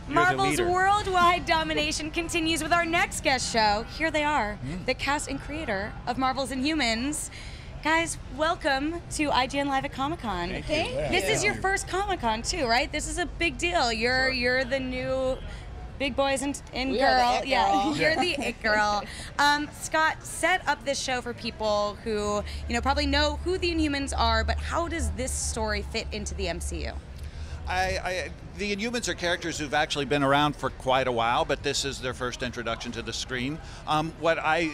Marvel's worldwide domination continues with our next guest show. Here they are, the cast and creator of Marvel's Inhumans. Guys, welcome to IGN Live at Comic-Con. Thank you. This is your first Comic-Con too, right? This is a big deal. You're the new big boys and girl. Yeah, you're the it girl. Scott, set up this show for people who probably know who the Inhumans are, but how does this story fit into the MCU? The Inhumans are characters who've actually been around for quite a while, but this is their first introduction to the screen. What I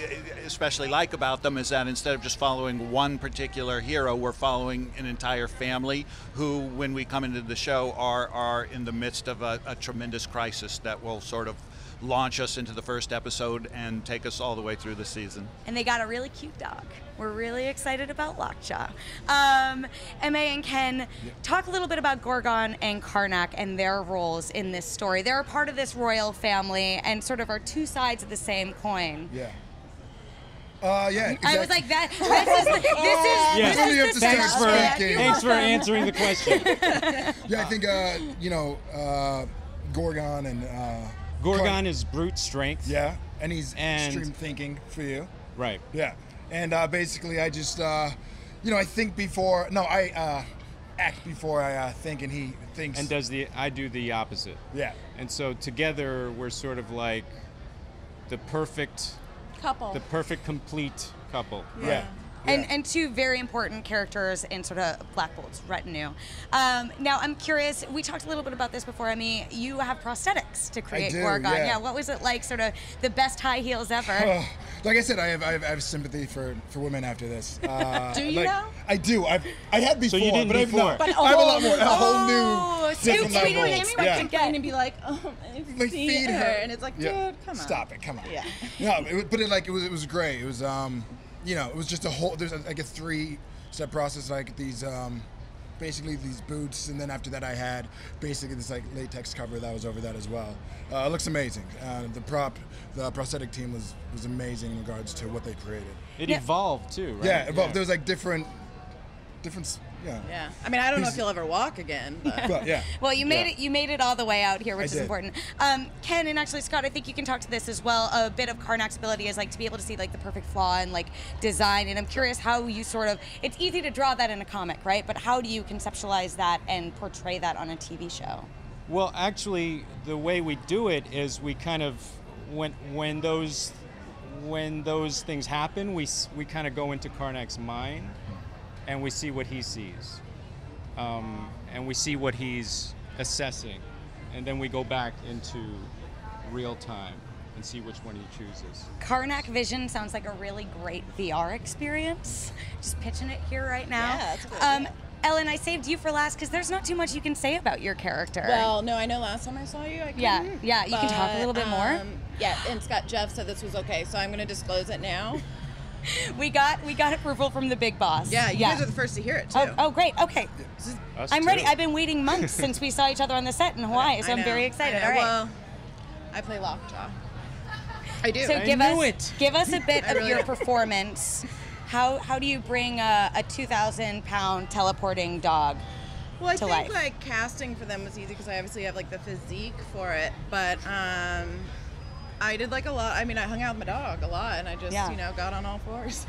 especially like about them is that instead of just following one particular hero, we're following an entire family who, when we come into the show, are in the midst of a tremendous crisis that will sort of launch us into the first episode and take us all the way through the season. And they got a really cute dog. We're really excited about Lockjaw. Eme and Ken, talk a little bit about Gorgon and Karnak and their roles in this story. They're a part of this royal family and sort of are two sides of the same coin. Yeah. Yeah, exactly. I was like, this is Thanks for answering the question. Yeah, I think, Gorgon and... Gorgon is brute strength. Yeah, and he's extreme thinking for you. Right. Yeah, and basically I just, I think before, I act before I think, and he thinks. And I do the opposite. Yeah. And so together we're sort of like the perfect couple. The perfect complete couple. Yeah. Yeah. And two very important characters in sort of Black Bolt's retinue. Now, I'm curious, we talked a little bit about this before, Eme. You have prosthetics to create Gorgon. Yeah, what was it like, sort of the best high heels ever? Like I said, I have sympathy for women after this. Do you now? I do. I had before, so you didn't but before. I have a lot more. A whole new different we didn't level. expect to get and be like, like feed her, and it's like, dude, come on. Stop it, come on. Yeah. No, it was great. It was it was just a whole. There's like a 3-step process, like these. Basically these boots, and then after that I had basically this like latex cover that was over that as well. It looks amazing. The prosthetic team was amazing in regards to what they created. It evolved too, right? Yeah, it evolved. There was like different. Yeah. I mean, I don't know if you'll ever walk again, but yeah. Well, you made it. You made it all the way out here, which is important. Ken and actually Scott, I think you can talk to this as well. A bit of Karnak's ability is like to be able to see like the perfect flaw and like design. And I'm curious how you sort of. It's easy to draw that in a comic, right? But how do you conceptualize that and portray that on a TV show? Well, actually, the way we do it is we kind of when those things happen, we kind of go into Karnak's mind. And we see what he sees, and we see what he's assessing, and then we go back into real time and see which one he chooses. Karnak Vision sounds like a really great VR experience. Just pitching it here right now. Yeah, that's good. Ellen, I saved you for last because there's not too much you can say about your character. Well, no, I know last time I saw you, I couldn't. Yeah, you can talk a little bit more. Yeah, and Jeff said this was okay, so I'm going to disclose it now. We got approval from the big boss. Yeah, you guys are the first to hear it too. Oh, great. Okay. I'm ready. I've been waiting months since we saw each other on the set in Hawaii, so I'm very excited. All right. Well, I play Lockjaw. I do. So give us a bit of your performance. How do you bring a 2,000-pound teleporting dog to life? Well, I think like casting for them was easy because I obviously have like the physique for it, but I did like a lot. I mean, I hung out with my dog a lot, and I just, got on all fours.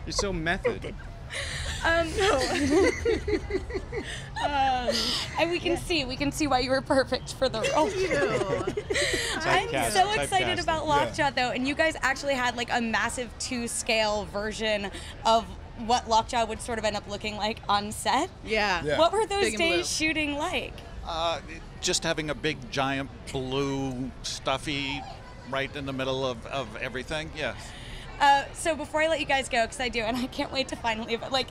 You're so method. No. And we can see why you were perfect for the role. I'm so excited about Lockjaw though, and you guys actually had like a massive 2-scale version of what Lockjaw would sort of end up looking like on set. Yeah. What were those days shooting like? Just having a big, giant, blue, stuffy, right in the middle of everything. Yeah. So before I let you guys go, because I do, and I can't wait to finally, but like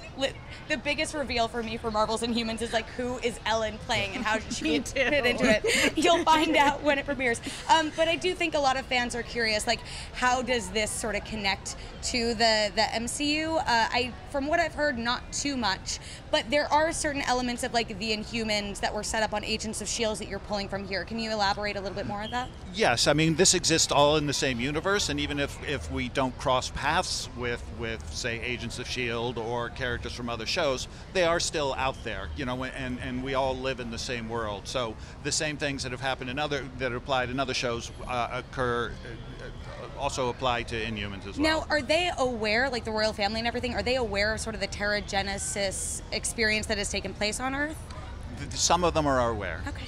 the biggest reveal for me for Marvel's Inhumans is like who is Ellen playing and how did she fit into it? You'll find out when it premieres. But I do think a lot of fans are curious, like how does this sort of connect to the MCU? From what I've heard, not too much, but there are certain elements of like the Inhumans that were set up on Agents of S.H.I.E.L.D. that you're pulling from here. Can you elaborate a little bit more on that? Yes, I mean, this exists all in the same universe, and even if we don't cross paths with say, Agents of S.H.I.E.L.D. or characters from other shows, they are still out there, you know, and we all live in the same world. So the same things that have happened that applied in other shows also apply to Inhumans as well. Now, are they aware, like the royal family and everything, are they aware of sort of the Terra Genesis experience that has taken place on Earth? Some of them are aware. Okay.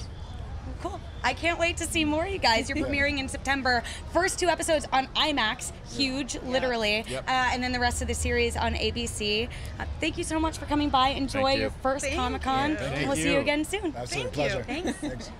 Cool. I can't wait to see more, you guys. You're premiering in September. First 2 episodes on IMAX, huge, literally, and then the rest of the series on ABC. Thank you so much for coming by. Enjoy your first Comic-Con, and we'll see you again soon. Absolute pleasure. Thanks. Thanks.